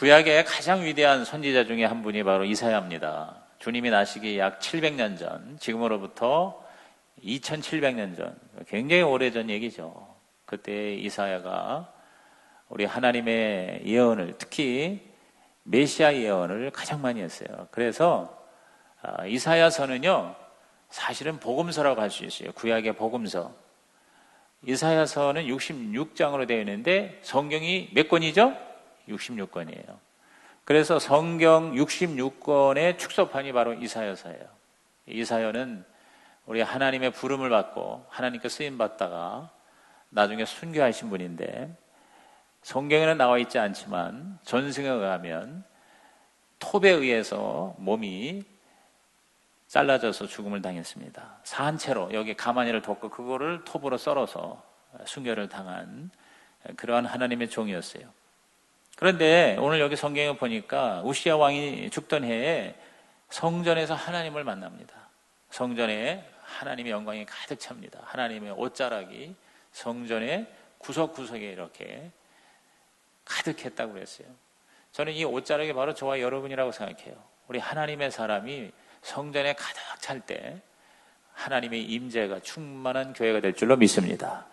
구약의 가장 위대한 선지자 중에 한 분이 바로 이사야입니다. 주님이 나시기 약 700년 전, 지금으로부터 2700년 전, 굉장히 오래전 얘기죠. 그때 이사야가 우리 하나님의 예언을, 특히 메시아 예언을 가장 많이 했어요. 그래서 이사야서는요, 사실은 복음서라고 할 수 있어요. 구약의 복음서. 이사야서는 66장으로 되어 있는데 성경이 몇 권이죠? 66권이에요. 그래서 성경 66권의 축소판이 바로 이사야서예요. 이사야는 우리 하나님의 부름을 받고 하나님께 쓰임 받다가 나중에 순교하신 분인데, 성경에는 나와 있지 않지만 전승에 의하면 톱에 의해서 몸이 잘라져서 죽음을 당했습니다. 산채로 여기 가마니를 덮고 그거를 톱으로 썰어서 순교를 당한 그러한 하나님의 종이었어요. 그런데 오늘 여기 성경에 보니까 우시야 왕이 죽던 해에 성전에서 하나님을 만납니다. 성전에 하나님의 영광이 가득 찹니다. 하나님의 옷자락이 성전의 구석구석에 이렇게 가득했다고 그랬어요. 저는 이 옷자락이 바로 저와 여러분이라고 생각해요. 우리 하나님의 사람이 성전에 가득 찰 때 하나님의 임재가 충만한 교회가 될 줄로 믿습니다.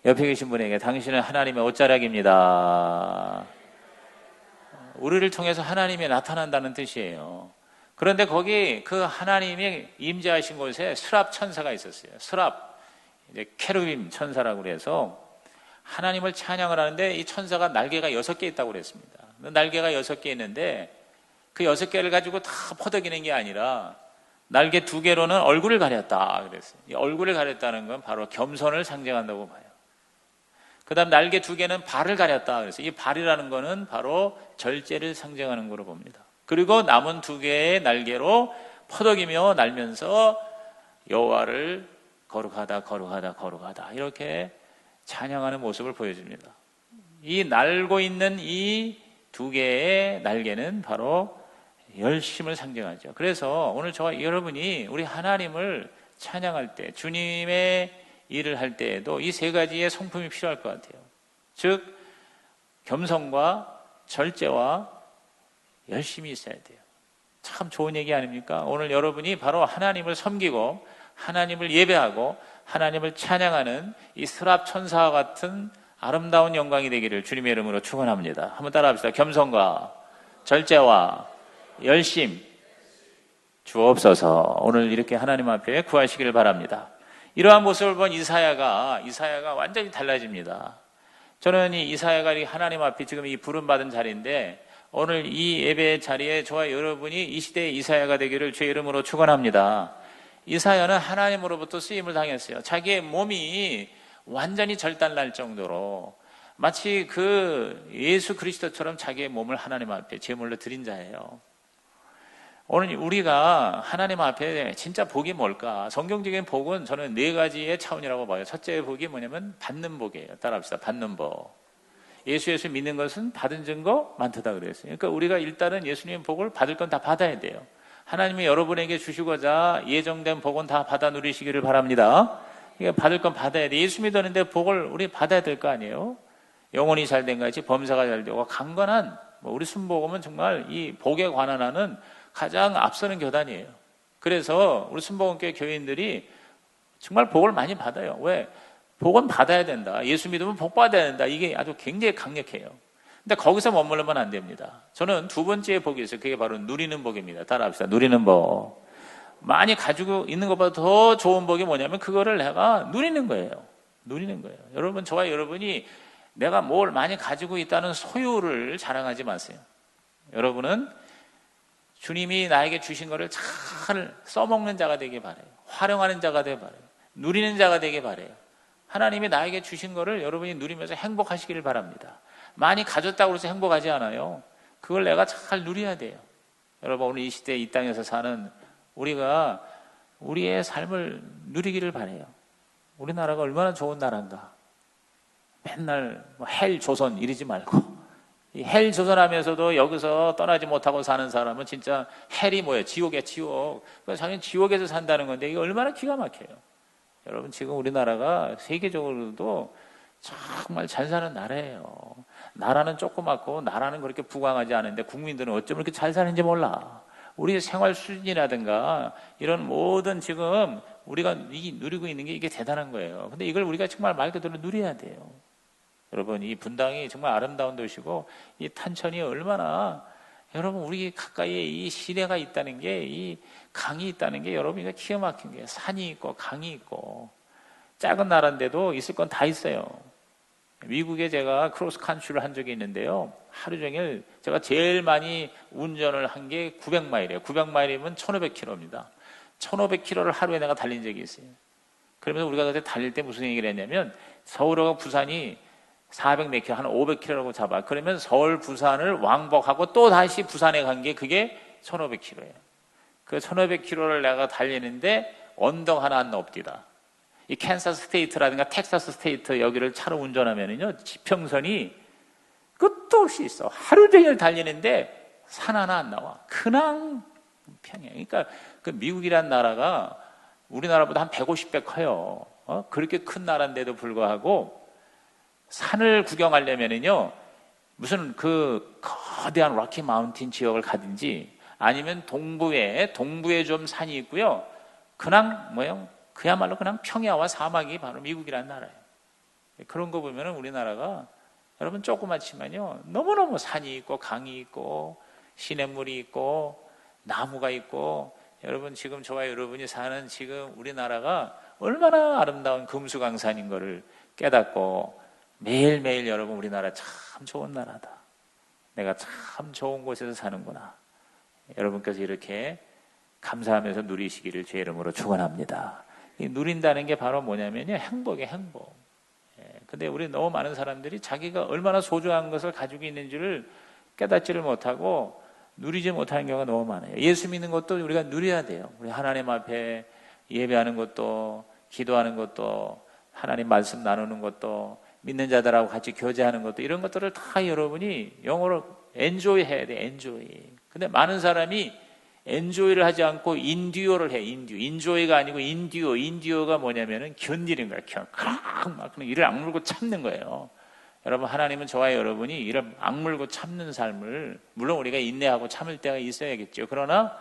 옆에 계신 분에게 당신은 하나님의 옷자락입니다. 우리를 통해서 하나님이 나타난다는 뜻이에요. 그런데 거기 그 하나님이 임재하신 곳에 스랍 천사가 있었어요. 스랍, 이제 케루빔 천사라고 그래서 하나님을 찬양을 하는데 이 천사가 날개가 6개 있다고 그랬습니다. 날개가 6개 있는데 그 6개를 가지고 다 퍼덕이는 게 아니라 날개 2개로는 얼굴을 가렸다 그랬어요. 이 얼굴을 가렸다는 건 바로 겸손을 상징한다고 봐요. 그 다음 날개 2개는 발을 가렸다 그랬어요. 이 발이라는 거는 바로 절제를 상징하는 거로 봅니다. 그리고 남은 2개의 날개로 퍼덕이며 날면서 여호와를 거룩하다 거룩하다 거룩하다 이렇게 찬양하는 모습을 보여줍니다. 이 날고 있는 이 2개의 날개는 바로 열심을 상징하죠. 그래서 오늘 저와 여러분이 우리 하나님을 찬양할 때, 주님의 일을 할 때에도 이 3가지의 성품이 필요할 것 같아요. 즉 겸손과 절제와 열심이 있어야 돼요. 참 좋은 얘기 아닙니까? 오늘 여러분이 바로 하나님을 섬기고 하나님을 예배하고 하나님을 찬양하는 이 스랍 천사와 같은 아름다운 영광이 되기를 주님의 이름으로 축원합니다. 한번 따라합시다. 겸손과 절제와 열심 주옵소서. 오늘 이렇게 하나님 앞에 구하시기를 바랍니다. 이러한 모습을 본 이사야가 완전히 달라집니다. 저는 이 이사야가 하나님 앞에 지금 이 부름받은 자리인데, 오늘 이 예배 자리에 저와 여러분이 이 시대의 이사야가 되기를 주의 이름으로 축원합니다. 이사야는 하나님으로부터 쓰임을 당했어요. 자기의 몸이 완전히 절단날 정도로 마치 그 예수 그리스도처럼 자기의 몸을 하나님 앞에 제물로 드린 자예요. 오늘 우리가 하나님 앞에 진짜 복이 뭘까? 성경적인 복은 저는 4가지의 차원이라고 봐요. 첫째 복이 뭐냐면 받는 복이에요. 따라합시다. 받는 복. 예수 믿는 것은 받은 증거 많다 그랬어요. 그러니까 우리가 일단은 예수님의 복을 받을 건 다 받아야 돼요. 하나님이 여러분에게 주시고자 예정된 복은 다 받아 누리시기를 바랍니다. 그러니까 받을 건 받아야 돼. 예수 믿었는데 복을 우리 받아야 될 거 아니에요? 영혼이 잘된 것이 범사가 잘되고 강건한 우리 순복음은 정말 이 복에 관한 하는 가장 앞서는 교단이에요. 그래서 우리 순복음교회 교인들이 정말 복을 많이 받아요. 왜? 복은 받아야 된다. 예수 믿으면 복 받아야 된다. 이게 아주 굉장히 강력해요. 근데 거기서 머물러면 안 됩니다. 저는 2번째 복이 있어요. 그게 바로 누리는 복입니다. 따라합시다. 누리는 복. 많이 가지고 있는 것보다 더 좋은 복이 뭐냐면 그거를 내가 누리는 거예요. 누리는 거예요. 여러분, 저와 여러분이 내가 뭘 많이 가지고 있다는 소유를 자랑하지 마세요. 여러분은 주님이 나에게 주신 것을 잘 써먹는 자가 되길 바라요. 활용하는 자가 되길 바라요. 누리는 자가 되길 바라요. 하나님이 나에게 주신 것을 여러분이 누리면서 행복하시기를 바랍니다. 많이 가졌다고 해서 행복하지 않아요. 그걸 내가 잘 누려야 돼요. 여러분, 오늘 이 시대에 이 땅에서 사는 우리가 우리의 삶을 누리기를 바라요. 우리나라가 얼마나 좋은 나라인가. 맨날 헬 조선 이러지 말고, 이 헬 조선하면서도 여기서 떠나지 못하고 사는 사람은 진짜 헬이 뭐예요? 지옥이야, 지옥. 자기는 지옥에서 산다는 건데 이게 얼마나 기가 막혀요. 여러분, 지금 우리나라가 세계적으로도 정말 잘 사는 나라예요. 나라는 조그맣고 나라는 그렇게 부강하지 않은데 국민들은 어쩜 이렇게 잘 사는지 몰라. 우리의 생활 수준이라든가 이런 모든 지금 우리가 누리고 있는 게 이게 대단한 거예요. 근데 이걸 우리가 정말 말 그대로 누려야 돼요. 여러분, 이 분당이 정말 아름다운 도시고 이 탄천이 얼마나, 여러분, 우리 가까이에 이 시내가 있다는 게, 이 강이 있다는 게 여러분 이거 기가 막힌 거예요. 산이 있고 강이 있고 작은 나라인데도 있을 건 다 있어요. 미국에 제가 크로스 컨트리를 한 적이 있는데요. 하루 종일 제가 제일 많이 운전을 한 게 900마일이에요. 900마일이면 1500km입니다. 1500km를 하루에 내가 달린 적이 있어요. 그러면서 우리가 그때 달릴 때 무슨 얘기를 했냐면 서울하고 부산이 400 몇 킬로, 한 500km라고 잡아. 그러면 서울, 부산을 왕복하고 또 다시 부산에 간 게 그게 1500km예요. 그 1500km를 내가 달리는데 언덕 하나 안 넘디다. 이 캔사스 스테이트라든가 텍사스 스테이트 여기를 차로 운전하면은요, 지평선이 끝도 없이 있어. 하루 종일 달리는데 산 하나 안 나와. 그냥 평야. 그러니까 그 미국이란 나라가 우리나라보다 한 150배 커요. 그렇게 큰 나라인데도 불구하고 산을 구경하려면은요, 무슨 그 거대한 락키 마운틴 지역을 가든지 아니면 동부에 좀 산이 있고요. 그냥 그야말로 그냥 평야와 사막이 바로 미국이라는 나라예요. 그런 거 보면은 우리나라가 여러분 조그맣지만요, 너무너무 산이 있고 강이 있고 시냇물이 있고 나무가 있고, 여러분 지금 저와 여러분이 사는 지금 우리나라가 얼마나 아름다운 금수강산인 거를 깨닫고 매일매일 여러분 우리나라 참 좋은 나라다. 내가 참 좋은 곳에서 사는구나. 여러분께서 이렇게 감사하면서 누리시기를 주의 이름으로 축원합니다. 이 누린다는 게 바로 뭐냐면요, 행복이에요, 행복. 근데 우리 너무 많은 사람들이 자기가 얼마나 소중한 것을 가지고 있는지를 깨닫지를 못하고 누리지 못하는 경우가 너무 많아요. 예수 믿는 것도 우리가 누려야 돼요. 우리 하나님 앞에 예배하는 것도, 기도하는 것도, 하나님 말씀 나누는 것도, 믿는 자들하고 같이 교제하는 것도, 이런 것들을 다 여러분이 영어로 엔조이 해야 돼, 엔조이. 근데 많은 사람이 엔조이를 하지 않고 인듀어를 해, 인조이가 아니고 인듀어가 뭐냐면은 견디는 거야. 막 이를 악물고 참는 거예요. 여러분, 하나님은 저와 여러분이 이를 악물고 참는 삶을, 물론 우리가 인내하고 참을 때가 있어야겠죠. 그러나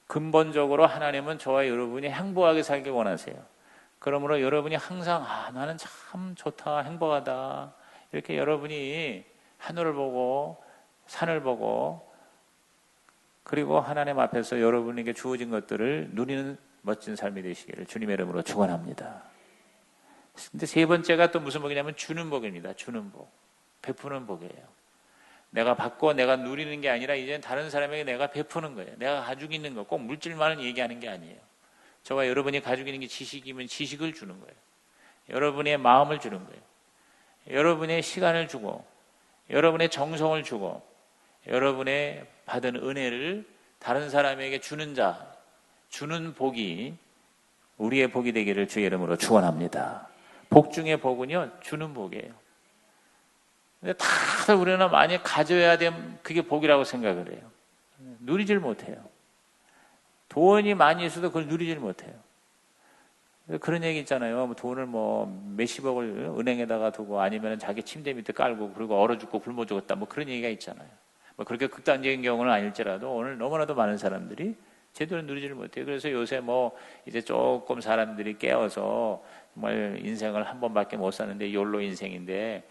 근본적으로 하나님은 저와 여러분이 행복하게 살길 원하세요. 그러므로 여러분이 항상 나는 참 좋다, 행복하다, 이렇게 여러분이 하늘을 보고 산을 보고 그리고 하나님 앞에서 여러분에게 주어진 것들을 누리는 멋진 삶이 되시기를 주님의 이름으로 축원합니다. 근데 세 번째가 또 무슨 복이냐면 주는 복입니다. 주는 복, 베푸는 복이에요. 내가 받고 내가 누리는 게 아니라 이제 다른 사람에게 내가 베푸는 거예요. 내가 가지고 있는 거, 꼭 물질만을 얘기하는 게 아니에요. 저와 여러분이 가지고 있는 게 지식이면 지식을 주는 거예요. 여러분의 마음을 주는 거예요. 여러분의 시간을 주고, 여러분의 정성을 주고, 여러분의 받은 은혜를 다른 사람에게 주는 자, 주는 복이 우리의 복이 되기를 주의 이름으로 축원합니다. 복 중에 복은요, 주는 복이에요. 근데 다들 우리는 많이 가져야 되면 그게 복이라고 생각을 해요. 누리질 못해요. 돈이 많이 있어도 그걸 누리질 못해요. 그런 얘기 있잖아요. 돈을 몇십억을 은행에다가 두고 아니면 자기 침대 밑에 깔고 그리고 얼어 죽고 굶어 죽었다, 그런 얘기가 있잖아요. 그렇게 극단적인 경우는 아닐지라도 오늘 너무나도 많은 사람들이 제대로 누리지를 못해요. 그래서 요새 이제 조금 사람들이 깨어서 정말 인생을 한 번밖에 못 사는데 욜로 인생인데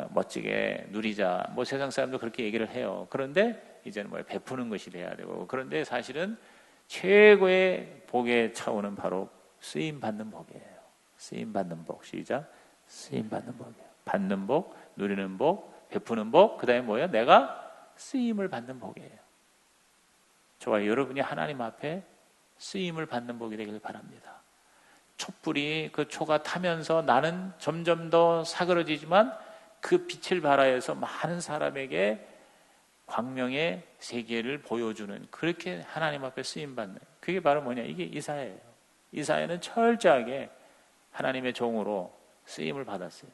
멋지게 누리자. 세상 사람도 그렇게 얘기를 해요. 그런데 이제는 베푸는 것이 돼야 되고, 그런데 사실은 최고의 복의 차원은 바로 쓰임 받는 복이에요. 쓰임 받는 복. 시작. 쓰임 받는 복이에요. 받는 복, 누리는 복, 베푸는 복. 그다음에 뭐예요? 내가 쓰임을 받는 복이에요. 저와 여러분이 하나님 앞에 쓰임을 받는 복이 되길 바랍니다. 촛불이 그 초가 타면서 나는 점점 더 사그러지지만 그 빛을 발하여서 많은 사람에게 광명의 세계를 보여주는, 그렇게 하나님 앞에 쓰임받는, 그게 바로 뭐냐, 이게 이사야예요. 이사야는 철저하게 하나님의 종으로 쓰임을 받았어요.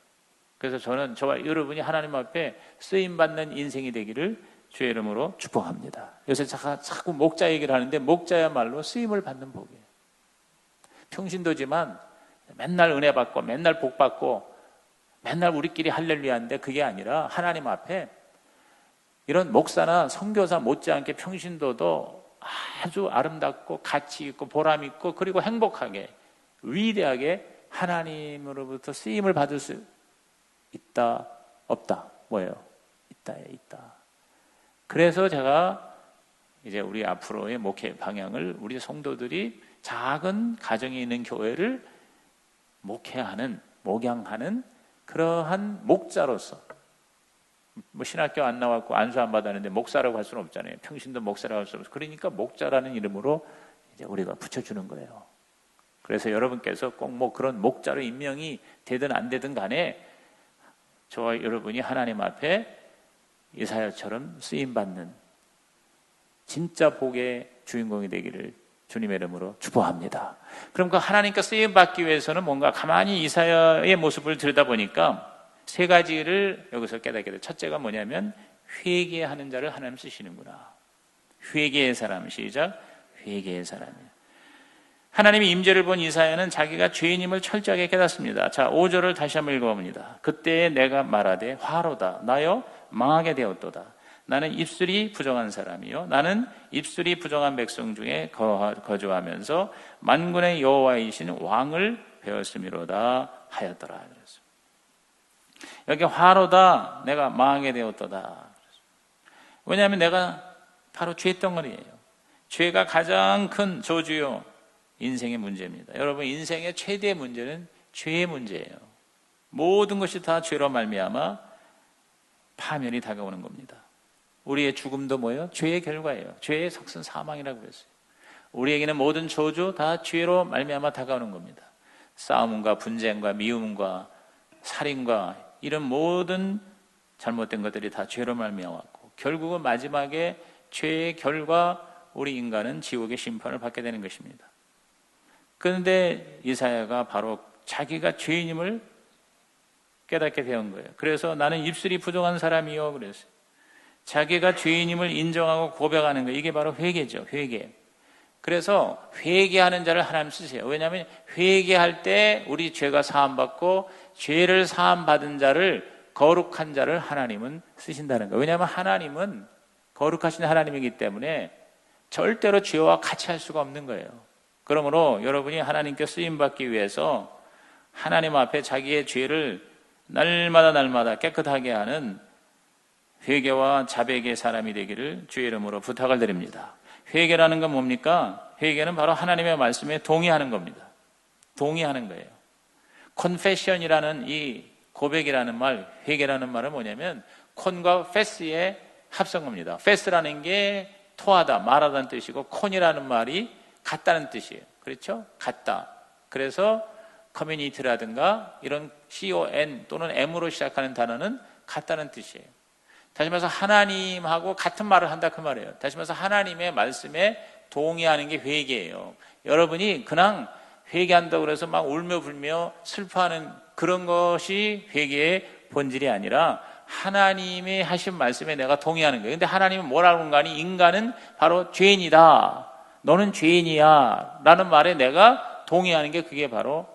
그래서 저는 저와 여러분이 하나님 앞에 쓰임받는 인생이 되기를 주의 이름으로 축복합니다. 요새 자꾸 목자 얘기를 하는데 목자야말로 쓰임을 받는 복이에요. 평신도지만 맨날 은혜 받고 맨날 복 받고 맨날 우리끼리 할렐루야인데 그게 아니라 하나님 앞에 이런 목사나 선교사 못지않게 평신도도 아주 아름답고 가치 있고 보람 있고 그리고 행복하게 위대하게 하나님으로부터 쓰임을 받을 수 있다 없다? 뭐예요? 있다. 그래서 제가 이제 우리 앞으로의 목회 방향을 우리 성도들이 작은 가정에 있는 교회를 목회하는, 목양하는 그러한 목자로서, 뭐 신학교 안 나왔고 안수 안 받았는데 목사라고 할 수는 없잖아요. 평신도 목사라고 할 수 없어요. 그러니까 목자라는 이름으로 이제 우리가 붙여주는 거예요. 그래서 여러분께서 꼭 뭐 그런 목자로 임명이 되든 안 되든 간에 저와 여러분이 하나님 앞에 이사야처럼 쓰임받는 진짜 복의 주인공이 되기를 주님의 이름으로 축복합니다. 그럼 그 하나님께 쓰임받기 위해서는 뭔가 가만히 이사야의 모습을 들여다보니까 세 가지를 여기서 깨닫게 돼요. 첫째가 뭐냐면 회개하는 자를 하나님 쓰시는구나. 회개의 사람, 시작. 회개의 사람이에요. 하나님의 임재를 본 이사야는 자기가 죄인임을 철저하게 깨닫습니다. 자, 5절을 다시 한번 읽어봅니다. 그때 내가 말하되 화로다 나여 망하게 되었도다. 나는 입술이 부정한 사람이요 나는 입술이 부정한 백성 중에 거주하면서 만군의 여호와이신 왕을 배웠음이로다 하였더라. 그랬어요. 여기 화로다 내가 망하게 되었도다. 왜냐하면 내가 바로 죄덩어리예요. 죄가 가장 큰 저주요 인생의 문제입니다. 여러분 인생의 최대의 문제는 죄의 문제예요. 모든 것이 다 죄로 말미암아 파멸이 다가오는 겁니다. 우리의 죽음도 뭐예요? 죄의 결과예요. 죄의 석슨 사망이라고 그랬어요. 우리에게는 모든 저주 다 죄로 말미암아 다가오는 겁니다. 싸움과 분쟁과 미움과 살인과 이런 모든 잘못된 것들이 다 죄로 말미암았고 결국은 마지막에 죄의 결과 우리 인간은 지옥의 심판을 받게 되는 것입니다. 그런데 이사야가 바로 자기가 죄인임을 깨닫게 되는 거예요. 그래서 나는 입술이 부정한 사람이요 그랬어요. 자기가 죄인임을 인정하고 고백하는 거예요. 이게 바로 회개죠. 회개. 그래서 회개하는 자를 하나님 쓰세요. 왜냐하면 회개할 때 우리 죄가 사함받고 죄를 사함받은 자를 거룩한 자를 하나님은 쓰신다는 거예요. 왜냐하면 하나님은 거룩하신 하나님이기 때문에 절대로 죄와 같이 할 수가 없는 거예요. 그러므로 여러분이 하나님께 쓰임받기 위해서 하나님 앞에 자기의 죄를 날마다 깨끗하게 하는 회개와 자백의 사람이 되기를 주의 이름으로 부탁을 드립니다. 회개라는 건 뭡니까? 회개는 바로 하나님의 말씀에 동의하는 겁니다. 동의하는 거예요. confession이라는 이 고백이라는 말, 회개라는 말은 뭐냐면 콘과 패스의 합성어입니다. 패스라는 게 토하다, 말하다는 뜻이고 콘이라는 말이 같다는 뜻이에요. 그렇죠? 같다. 그래서 커뮤니티라든가 이런 con 또는 m으로 시작하는 단어는 같다는 뜻이에요. 다시 말해서 하나님하고 같은 말을 한다 그 말이에요. 다시 말해서 하나님의 말씀에 동의하는 게 회개예요. 여러분이 그냥 회개한다고 해서 막 울며 불며 슬퍼하는 그런 것이 회개의 본질이 아니라 하나님이 하신 말씀에 내가 동의하는 거예요. 근데 하나님은 뭐라고 하는 거니? 인간은 바로 죄인이다. 너는 죄인이야. 라는 말에 내가 동의하는 게 그게 바로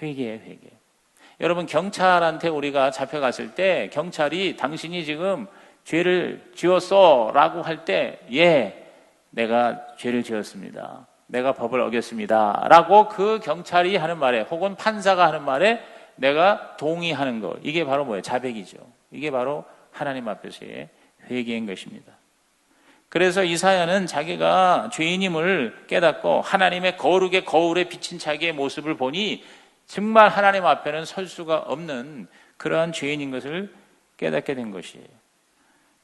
회개예요, 회개. 여러분, 경찰한테 우리가 잡혀갔을 때 경찰이 당신이 지금 죄를 지었어 라고 할 때 예, 내가 죄를 지었습니다. 내가 법을 어겼습니다. 라고 그 경찰이 하는 말에 혹은 판사가 하는 말에 내가 동의하는 거. 이게 바로 뭐예요? 자백이죠. 이게 바로 하나님 앞에서의 회개인 것입니다. 그래서 이사야는 자기가 죄인임을 깨닫고 하나님의 거룩의 거울에 비친 자기의 모습을 보니 정말 하나님 앞에는 설 수가 없는 그러한 죄인인 것을 깨닫게 된 것이에요.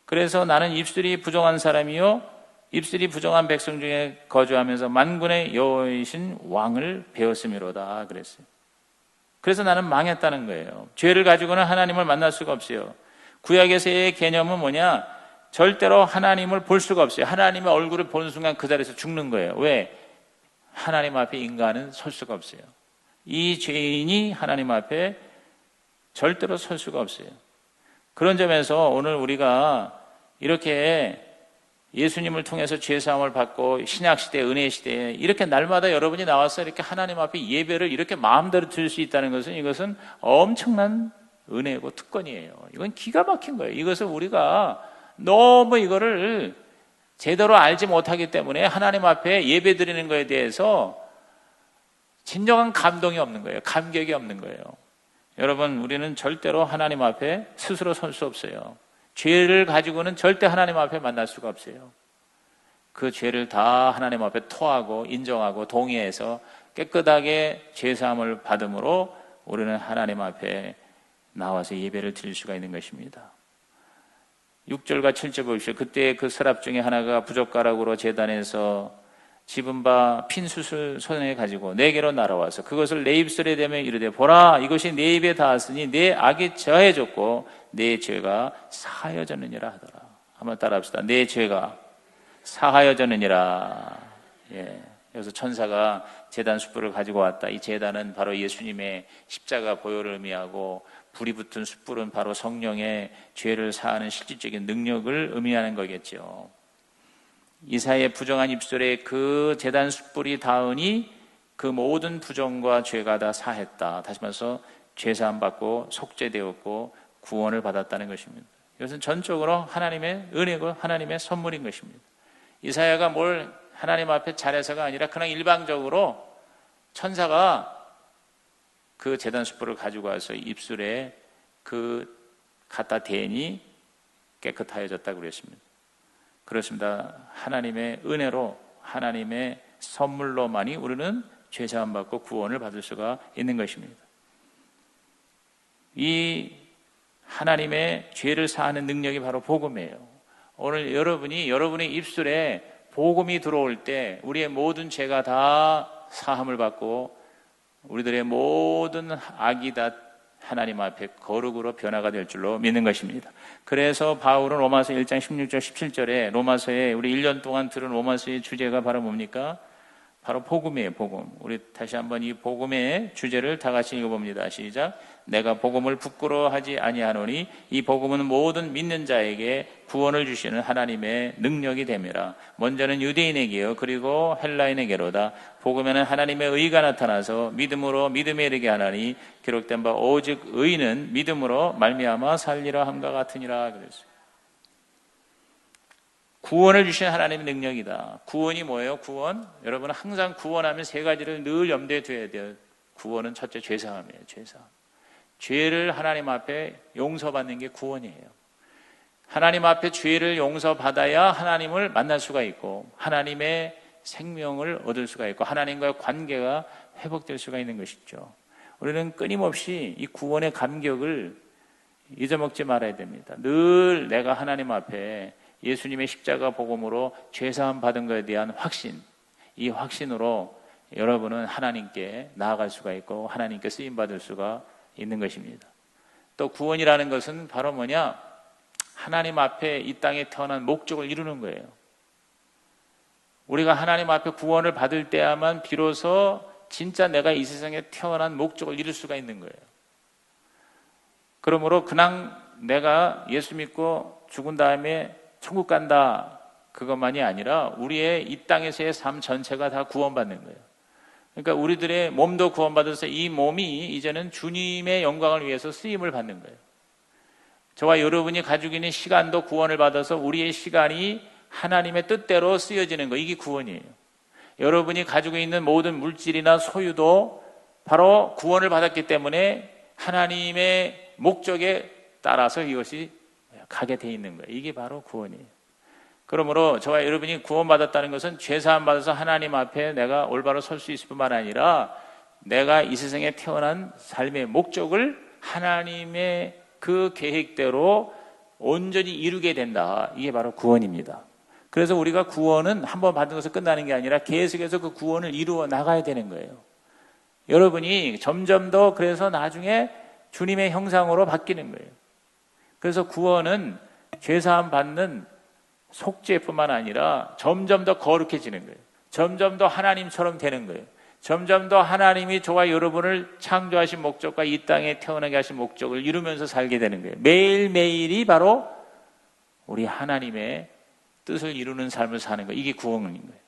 그래서 나는 입술이 부정한 사람이요 입술이 부정한 백성 중에 거주하면서 만군의 여호와이신 왕을 배웠음이로다 그랬어요. 그래서 나는 망했다는 거예요. 죄를 가지고는 하나님을 만날 수가 없어요. 구약에서의 개념은 뭐냐? 절대로 하나님을 볼 수가 없어요. 하나님의 얼굴을 보는 순간 그 자리에서 죽는 거예요. 왜? 하나님 앞에 인간은 설 수가 없어요. 이 죄인이 하나님 앞에 절대로 설 수가 없어요. 그런 점에서 오늘 우리가 이렇게 예수님을 통해서 죄사함을 받고 신약시대, 은혜시대에 이렇게 날마다 여러분이 나와서 이렇게 하나님 앞에 예배를 이렇게 마음대로 드릴 수 있다는 것은 이것은 엄청난 은혜고 특권이에요. 이건 기가 막힌 거예요. 이것을 우리가 너무 이거를 제대로 알지 못하기 때문에 하나님 앞에 예배 드리는 거에 대해서 진정한 감동이 없는 거예요. 감격이 없는 거예요. 여러분, 우리는 절대로 하나님 앞에 스스로 설 수 없어요. 죄를 가지고는 절대 하나님 앞에 만날 수가 없어요. 그 죄를 다 하나님 앞에 토하고 인정하고 동의해서 깨끗하게 죄사함을 받음으로 우리는 하나님 앞에 나와서 예배를 드릴 수가 있는 것입니다. 6절과 7절 보십시오. 그때 그 서랍 중에 하나가 부젓가락으로 제단에서 집은 바 핀 숯을 손에 가지고 내게로 날아와서 그것을 내 입술에 대며 이르되 보라, 이것이 내 입에 닿았으니 내 악이 저해졌고 내 죄가 사하여졌느니라 하더라. 한번 따라합시다. 내 죄가 사하여졌느니라. 예. 여기서 천사가 제단 숯불을 가지고 왔다. 이 제단은 바로 예수님의 십자가 보혈을 의미하고 불이 붙은 숯불은 바로 성령의 죄를 사하는 실질적인 능력을 의미하는 거겠죠. 이사야의 부정한 입술에 그 제단 숯불이 닿으니 그 모든 부정과 죄가 다 사했다. 다시 말해서 죄사함 받고 속죄되었고 구원을 받았다는 것입니다. 이것은 전적으로 하나님의 은혜고 하나님의 선물인 것입니다. 이사야가 뭘 하나님 앞에 잘해서가 아니라 그냥 일방적으로 천사가 그 제단 숯불을 가지고 와서 입술에 그 갖다 대니 깨끗하여졌다고 그랬습니다. 그렇습니다. 하나님의 은혜로 하나님의 선물로만이 우리는 죄사함 받고 구원을 받을 수가 있는 것입니다. 이 하나님의 죄를 사하는 능력이 바로 복음이에요. 오늘 여러분의 입술에 복음이 들어올 때 우리의 모든 죄가 다 사함을 받고 우리들의 모든 악이 다 하나님 앞에 거룩으로 변화가 될 줄로 믿는 것입니다. 그래서 바울은 로마서 1장 16절 17절에 로마서에 우리 1년 동안 들은 로마서의 주제가 바로 뭡니까? 바로 복음이에요. 복음. 우리 다시 한번 이 복음의 주제를 다 같이 읽어봅니다. 시작. 내가 복음을 부끄러워하지 아니하노니 이 복음은 모든 믿는 자에게 구원을 주시는 하나님의 능력이 됨이라. 먼저는 유대인에게요 그리고 헬라인에게로다. 복음에는 하나님의 의가 나타나서 믿음으로 믿음에 이르게 하나니 기록된 바 오직 의는 믿음으로 말미암아 살리라 함과 같으니라 그랬어요. 구원을 주시는 하나님의 능력이다. 구원이 뭐예요? 구원? 여러분 항상 구원하면 세 가지를 늘 염두에 둬야 돼요. 구원은 첫째 죄사함이에요. 죄사함. 죄를 하나님 앞에 용서받는 게 구원이에요. 하나님 앞에 죄를 용서받아야 하나님을 만날 수가 있고 하나님의 생명을 얻을 수가 있고 하나님과의 관계가 회복될 수가 있는 것이죠. 우리는 끊임없이 이 구원의 감격을 잊어먹지 말아야 됩니다. 늘 내가 하나님 앞에 예수님의 십자가 복음으로 죄사함 받은 것에 대한 확신, 이 확신으로 여러분은 하나님께 나아갈 수가 있고 하나님께 쓰임받을 수가 있는 것입니다. 또 구원이라는 것은 바로 뭐냐? 하나님 앞에 이 땅에 태어난 목적을 이루는 거예요. 우리가 하나님 앞에 구원을 받을 때야만 비로소 진짜 내가 이 세상에 태어난 목적을 이룰 수가 있는 거예요. 그러므로 그냥 내가 예수 믿고 죽은 다음에 천국 간다 그것만이 아니라 우리의 이 땅에서의 삶 전체가 다 구원받는 거예요. 그러니까 우리들의 몸도 구원받아서 이 몸이 이제는 주님의 영광을 위해서 쓰임을 받는 거예요. 저와 여러분이 가지고 있는 시간도 구원을 받아서 우리의 시간이 하나님의 뜻대로 쓰여지는 거, 이게 구원이에요. 여러분이 가지고 있는 모든 물질이나 소유도 바로 구원을 받았기 때문에 하나님의 목적에 따라서 이것이 가게 돼 있는 거예요. 이게 바로 구원이에요. 그러므로 저와 여러분이 구원받았다는 것은 죄사함 받아서 하나님 앞에 내가 올바로 설 수 있을 뿐만 아니라 내가 이 세상에 태어난 삶의 목적을 하나님의 그 계획대로 온전히 이루게 된다. 이게 바로 구원입니다. 그래서 우리가 구원은 한번 받은 것을 끝나는 게 아니라 계속해서 그 구원을 이루어 나가야 되는 거예요. 여러분이 점점 더 그래서 나중에 주님의 형상으로 바뀌는 거예요. 그래서 구원은 죄사함 받는 속죄뿐만 아니라 점점 더 거룩해지는 거예요. 점점 더 하나님처럼 되는 거예요. 점점 더 하나님이 저와 여러분을 창조하신 목적과 이 땅에 태어나게 하신 목적을 이루면서 살게 되는 거예요. 매일매일이 바로 우리 하나님의 뜻을 이루는 삶을 사는 거예요. 이게 구원인 거예요.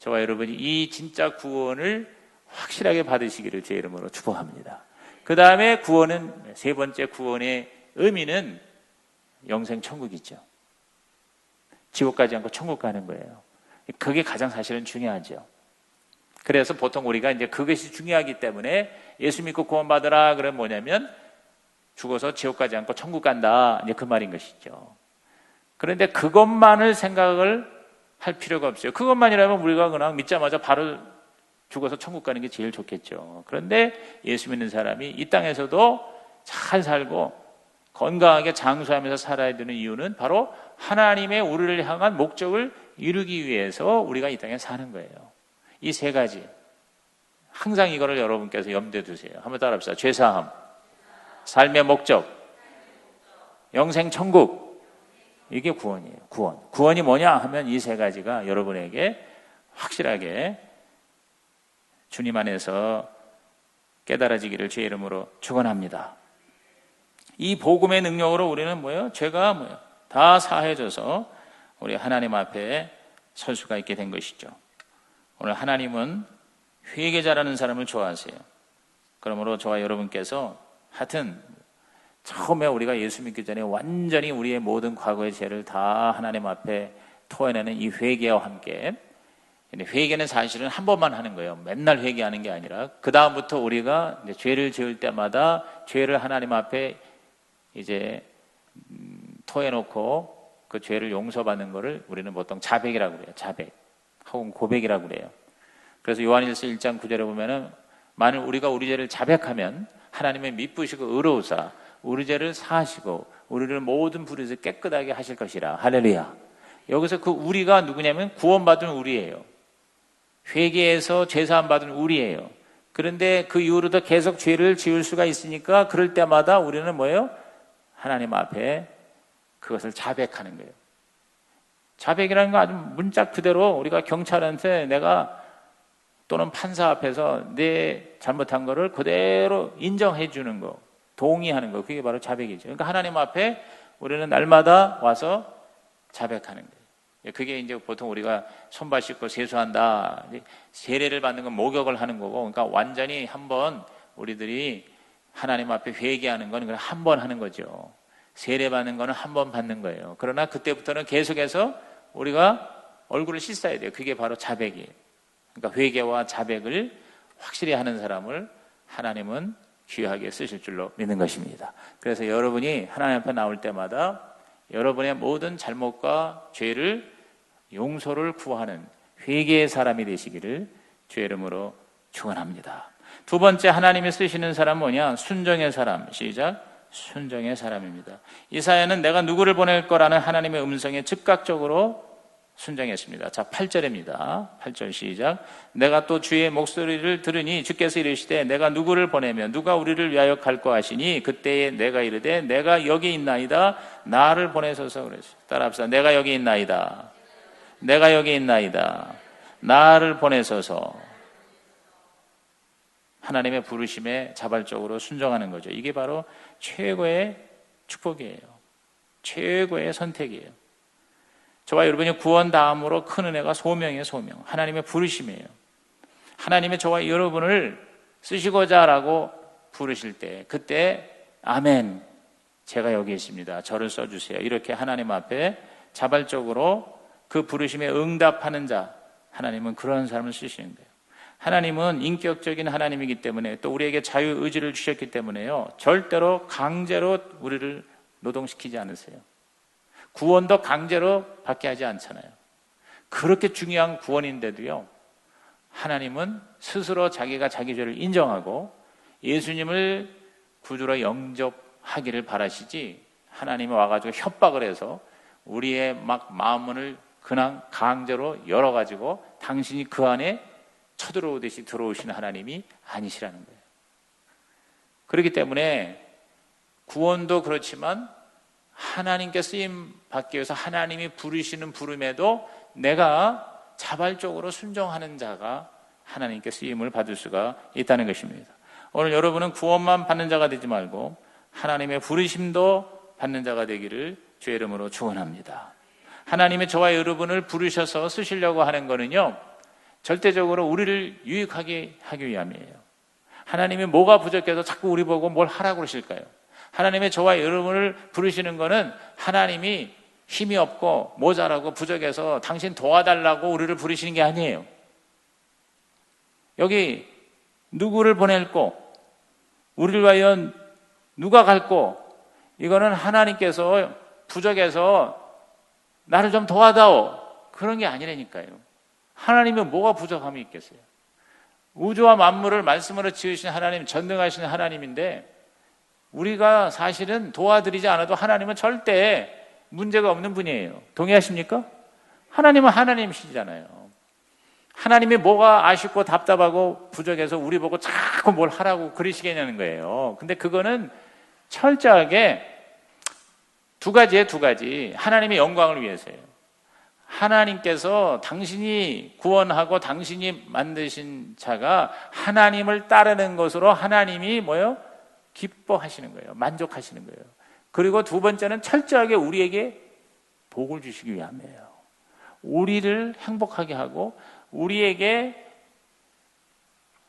저와 여러분이 이 진짜 구원을 확실하게 받으시기를 제 이름으로 축복합니다. 그 다음에 구원은, 세 번째 구원의 의미는 영생 천국이죠. 지옥 가지 않고 천국 가는 거예요. 그게 가장 사실은 중요하죠. 그래서 보통 우리가 이제 그것이 중요하기 때문에 예수 믿고 구원받으라 그러면 뭐냐면 죽어서 지옥 가지 않고 천국 간다, 이제 그 말인 것이죠. 그런데 그것만을 생각을 할 필요가 없어요. 그것만이라면 우리가 그냥 믿자마자 바로 죽어서 천국 가는 게 제일 좋겠죠. 그런데 예수 믿는 사람이 이 땅에서도 잘 살고 건강하게 장수하면서 살아야 되는 이유는 바로 하나님의 우리를 향한 목적을 이루기 위해서 우리가 이 땅에 사는 거예요. 이 세 가지, 항상 이거를 여러분께서 염두에 두세요. 한번 따라합시다. 죄사함, 삶의 목적, 영생 천국. 이게 구원이에요. 구원이 뭐냐 하면 이 세 가지가 여러분에게 확실하게 주님 안에서 깨달아지기를 주의 이름으로 축원합니다. 이 복음의 능력으로 우리는 뭐예요? 죄가 다 사해져서 우리 하나님 앞에 설 수가 있게 된 것이죠. 오늘 하나님은 회개자라는 사람을 좋아하세요. 그러므로 저와 여러분께서 하여튼 처음에 우리가 예수 믿기 전에 완전히 우리의 모든 과거의 죄를 다 하나님 앞에 토해내는 이 회개와 함께, 근데 회개는 사실은 한 번만 하는 거예요. 맨날 회개하는 게 아니라 그 다음부터 우리가 이제 죄를 지을 때마다 죄를 하나님 앞에 이제 토해놓고 그 죄를 용서받는 거를 우리는 보통 자백이라고 그래요. 자백 혹은 고백이라고 그래요. 그래서 요한일서 1장 9절에 보면은 만일 우리가 우리 죄를 자백하면 하나님의 미쁘시고 의로우사 우리 죄를 사하시고 우리를 모든 불에서 깨끗하게 하실 것이라. 할렐루야. 여기서 그 우리가 누구냐면 구원받은 우리예요. 회개해서 죄사함 받은 우리예요. 그런데 그 이후로도 계속 죄를 지을 수가 있으니까 그럴 때마다 우리는 뭐예요? 하나님 앞에 그것을 자백하는 거예요. 자백이라는 건 아주 문자 그대로 우리가 경찰한테 내가 또는 판사 앞에서 내 잘못한 거를 그대로 인정해 주는 거, 동의하는 거, 그게 바로 자백이죠. 그러니까 하나님 앞에 우리는 날마다 와서 자백하는 거예요. 그게 이제 보통 우리가 손발 씻고 세수한다, 세례를 받는 건 목욕을 하는 거고, 그러니까 완전히 한번 우리들이 하나님 앞에 회개하는 건 한 번 하는 거죠. 세례 받는 거는 한 번 받는 거예요. 그러나 그때부터는 계속해서 우리가 얼굴을 씻어야 돼요. 그게 바로 자백이에요. 그러니까 회개와 자백을 확실히 하는 사람을 하나님은 귀하게 쓰실 줄로 믿는 것입니다. 그래서 여러분이 하나님 앞에 나올 때마다 여러분의 모든 잘못과 죄를 용서를 구하는 회개의 사람이 되시기를 주의 이름으로 축원합니다. 두 번째 하나님이 쓰시는 사람은 뭐냐? 순종의 사람. 시작. 순종의 사람입니다. 이사야는 내가 누구를 보낼 거라는 하나님의 음성에 즉각적으로 순종했습니다. 자, 8절입니다. 8절 시작. 내가 또 주의 목소리를 들으니 주께서 이르시되 내가 누구를 보내면 누가 우리를 위하여 갈까 하시니 그때에 내가 이르되 내가 여기 있나이다. 나를 보내소서 그랬어요. 따라합시다. 내가 여기 있나이다. 내가 여기 있나이다. 나를 보내소서. 하나님의 부르심에 자발적으로 순종하는 거죠. 이게 바로 최고의 축복이에요. 최고의 선택이에요. 저와 여러분이 구원 다음으로 큰 은혜가 소명이에요. 소명. 하나님의 부르심이에요. 하나님의 저와 여러분을 쓰시고자 라고 부르실 때 그때 아멘, 제가 여기 있습니다. 저를 써주세요. 이렇게 하나님 앞에 자발적으로 그 부르심에 응답하는 자, 하나님은 그런 사람을 쓰시는 거예요. 하나님은 인격적인 하나님이기 때문에 또 우리에게 자유의지를 주셨기 때문에요, 절대로 강제로 우리를 노동시키지 않으세요. 구원도 강제로 받게 하지 않잖아요. 그렇게 중요한 구원인데도요, 하나님은 스스로 자기가 자기 죄를 인정하고 예수님을 구주로 영접하기를 바라시지, 하나님이 와가지고 협박을 해서 우리의 막 마음문을 그냥 강제로 열어가지고 당신이 그 안에 쳐들어오듯이 들어오시는 하나님이 아니시라는 거예요. 그렇기 때문에 구원도 그렇지만 하나님께 쓰임 받기 위해서 하나님이 부르시는 부름에도 내가 자발적으로 순종하는 자가 하나님께 쓰임을 받을 수가 있다는 것입니다. 오늘 여러분은 구원만 받는 자가 되지 말고 하나님의 부르심도 받는 자가 되기를 주의 이름으로 축원합니다. 하나님이 저와 여러분을 부르셔서 쓰시려고 하는 거는요, 절대적으로 우리를 유익하게 하기 위함이에요. 하나님이 뭐가 부족해서 자꾸 우리 보고 뭘 하라고 그러실까요? 하나님의 저와 여러분을 부르시는 거는 하나님이 힘이 없고 모자라고 부족해서 당신 도와달라고 우리를 부르시는 게 아니에요. 여기 누구를 보낼고 우리를 위하여 누가 갈고, 이거는 하나님께서 부족해서 나를 좀 도와다오 그런 게 아니라니까요. 하나님은 뭐가 부족함이 있겠어요? 우주와 만물을 말씀으로 지으신 하나님, 전능하신 하나님인데 우리가 사실은 도와드리지 않아도 하나님은 절대 문제가 없는 분이에요. 동의하십니까? 하나님은 하나님이시잖아요. 하나님이 뭐가 아쉽고 답답하고 부족해서 우리 보고 자꾸 뭘 하라고 그러시겠냐는 거예요. 근데 그거는 철저하게 두 가지. 하나님의 영광을 위해서예요. 하나님께서 당신이 구원하고 당신이 만드신 자가 하나님을 따르는 것으로 하나님이 뭐예요? 기뻐하시는 거예요. 만족하시는 거예요. 그리고 두 번째는 철저하게 우리에게 복을 주시기 위함이에요. 우리를 행복하게 하고 우리에게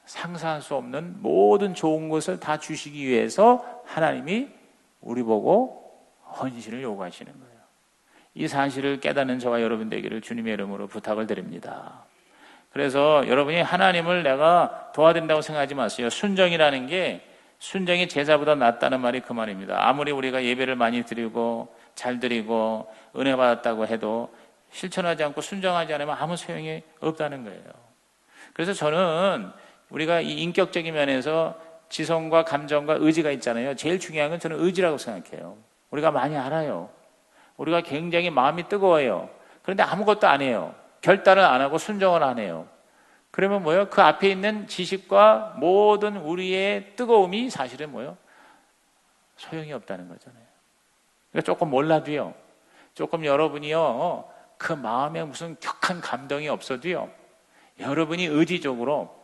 상상할 수 없는 모든 좋은 것을 다 주시기 위해서 하나님이 우리 보고 헌신을 요구하시는 거예요. 이 사실을 깨닫는 저와 여러분 되기를 주님의 이름으로 부탁을 드립니다. 그래서 여러분이 하나님을 내가 도와드린다고 생각하지 마세요. 순종이라는 게, 순종이 제사보다 낫다는 말이 그 말입니다. 아무리 우리가 예배를 많이 드리고 잘 드리고 은혜 받았다고 해도 실천하지 않고 순종하지 않으면 아무 소용이 없다는 거예요. 그래서 저는 우리가 이 인격적인 면에서 지성과 감정과 의지가 있잖아요. 제일 중요한 건 저는 의지라고 생각해요. 우리가 많이 알아요. 우리가 굉장히 마음이 뜨거워요. 그런데 아무것도 안 해요. 결단을 안 하고 순종을 안 해요. 그러면 뭐예요? 그 앞에 있는 지식과 모든 우리의 뜨거움이 사실은 뭐예요? 소용이 없다는 거잖아요. 그러니까 조금 몰라도요, 조금 여러분이요, 그 마음에 무슨 격한 감동이 없어도요, 여러분이 의지적으로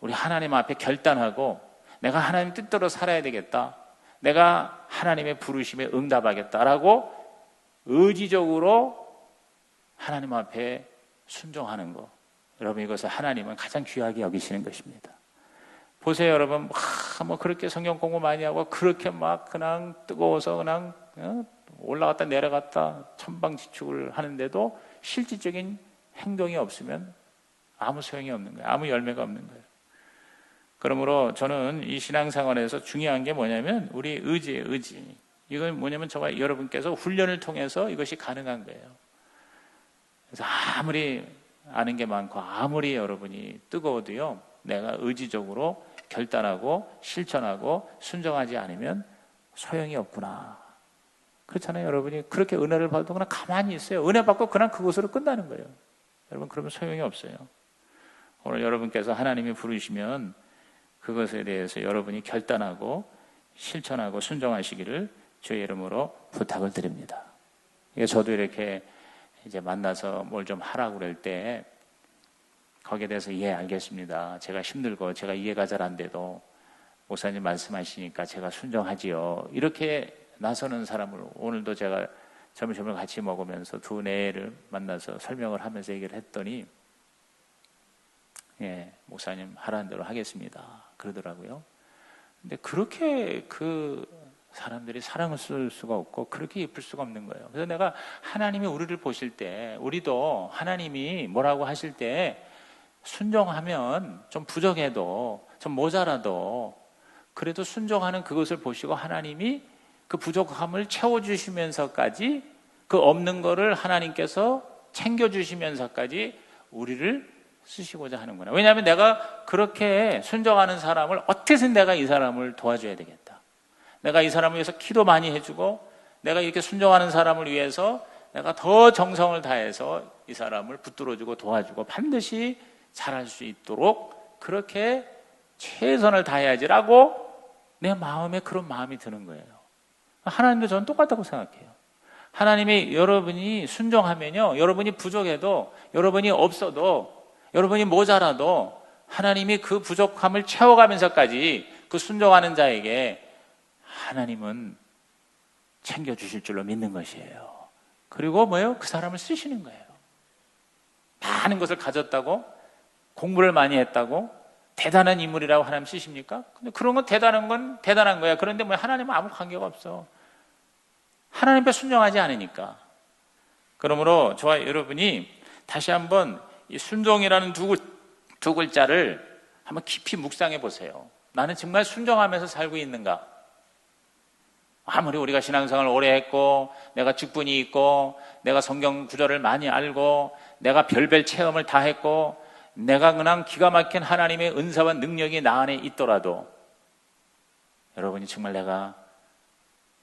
우리 하나님 앞에 결단하고 내가 하나님 뜻대로 살아야 되겠다, 내가 하나님의 부르심에 응답하겠다라고 의지적으로 하나님 앞에 순종하는 거, 여러분 이것을 하나님은 가장 귀하게 여기시는 것입니다. 보세요, 여러분. 뭐 그렇게 성경 공부 많이 하고 그렇게 막 그냥 뜨거워서 그냥 올라갔다 내려갔다 천방지축을 하는데도 실질적인 행동이 없으면 아무 소용이 없는 거예요. 아무 열매가 없는 거예요. 그러므로 저는 이 신앙생활에서 중요한 게 뭐냐면 우리 의지예요, 의지. 이건 뭐냐면 저와 여러분께서 훈련을 통해서 이것이 가능한 거예요. 그래서 아무리 아는 게 많고 아무리 여러분이 뜨거워도요, 내가 의지적으로 결단하고 실천하고 순종하지 않으면 소용이 없구나. 그렇잖아요. 여러분이 그렇게 은혜를 받아도 그냥 가만히 있어요. 은혜 받고 그냥 그것으로 끝나는 거예요. 여러분, 그러면 소용이 없어요. 오늘 여러분께서 하나님이 부르시면 그것에 대해서 여러분이 결단하고 실천하고 순종하시기를 주의 이름으로 부탁을 드립니다. 저도 이렇게 이제 만나서 뭘 좀 하라고 그럴 때 거기에 대해서 예, 알겠습니다. 제가 힘들고 제가 이해가 잘 안 돼도 목사님 말씀하시니까 제가 순종하지요. 이렇게 나서는 사람을 오늘도 제가 점심을 같이 먹으면서 두 내를 만나서 설명을 하면서 얘기를 했더니 예, 목사님 하라는 대로 하겠습니다. 그러더라고요. 근데 그렇게 그 사람들이 사랑을 쏠 수가 없고 그렇게 예쁠 수가 없는 거예요. 그래서 내가 하나님이 우리를 보실 때, 우리도 하나님이 뭐라고 하실 때 순종하면 좀 부족해도 좀 모자라도 그래도 순종하는 그것을 보시고 하나님이 그 부족함을 채워주시면서까지 그 없는 거를 하나님께서 챙겨주시면서까지 우리를 쓰시고자 하는구나. 왜냐하면 내가 그렇게 순종하는 사람을 어떻게 해서 내가 이 사람을 도와줘야 되겠다. 내가 이 사람을 위해서 기도 많이 해주고 내가 이렇게 순종하는 사람을 위해서 내가 더 정성을 다해서 이 사람을 붙들어주고 도와주고 반드시 잘할 수 있도록 그렇게 최선을 다해야지라고 내 마음에 그런 마음이 드는 거예요. 하나님도 저는 똑같다고 생각해요. 하나님이 여러분이 순종하면요, 여러분이 부족해도, 여러분이 없어도, 여러분이 모자라도 하나님이 그 부족함을 채워가면서까지 그 순종하는 자에게 하나님은 챙겨주실 줄로 믿는 것이에요. 그리고 뭐예요? 그 사람을 쓰시는 거예요. 많은 것을 가졌다고, 공부를 많이 했다고, 대단한 인물이라고 하나님 쓰십니까? 근데 그런 건 대단한 거야. 그런데 뭐 하나님은 아무 관계가 없어. 하나님 앞에 순종하지 않으니까. 그러므로 저와 여러분이 다시 한번 이 순종이라는 두 글자를 한번 깊이 묵상해 보세요. 나는 정말 순종하면서 살고 있는가? 아무리 우리가 신앙생활을 오래 했고, 내가 직분이 있고, 내가 성경 구절을 많이 알고, 내가 별별 체험을 다 했고, 내가 그냥 기가 막힌 하나님의 은사와 능력이 나 안에 있더라도 여러분이 정말 내가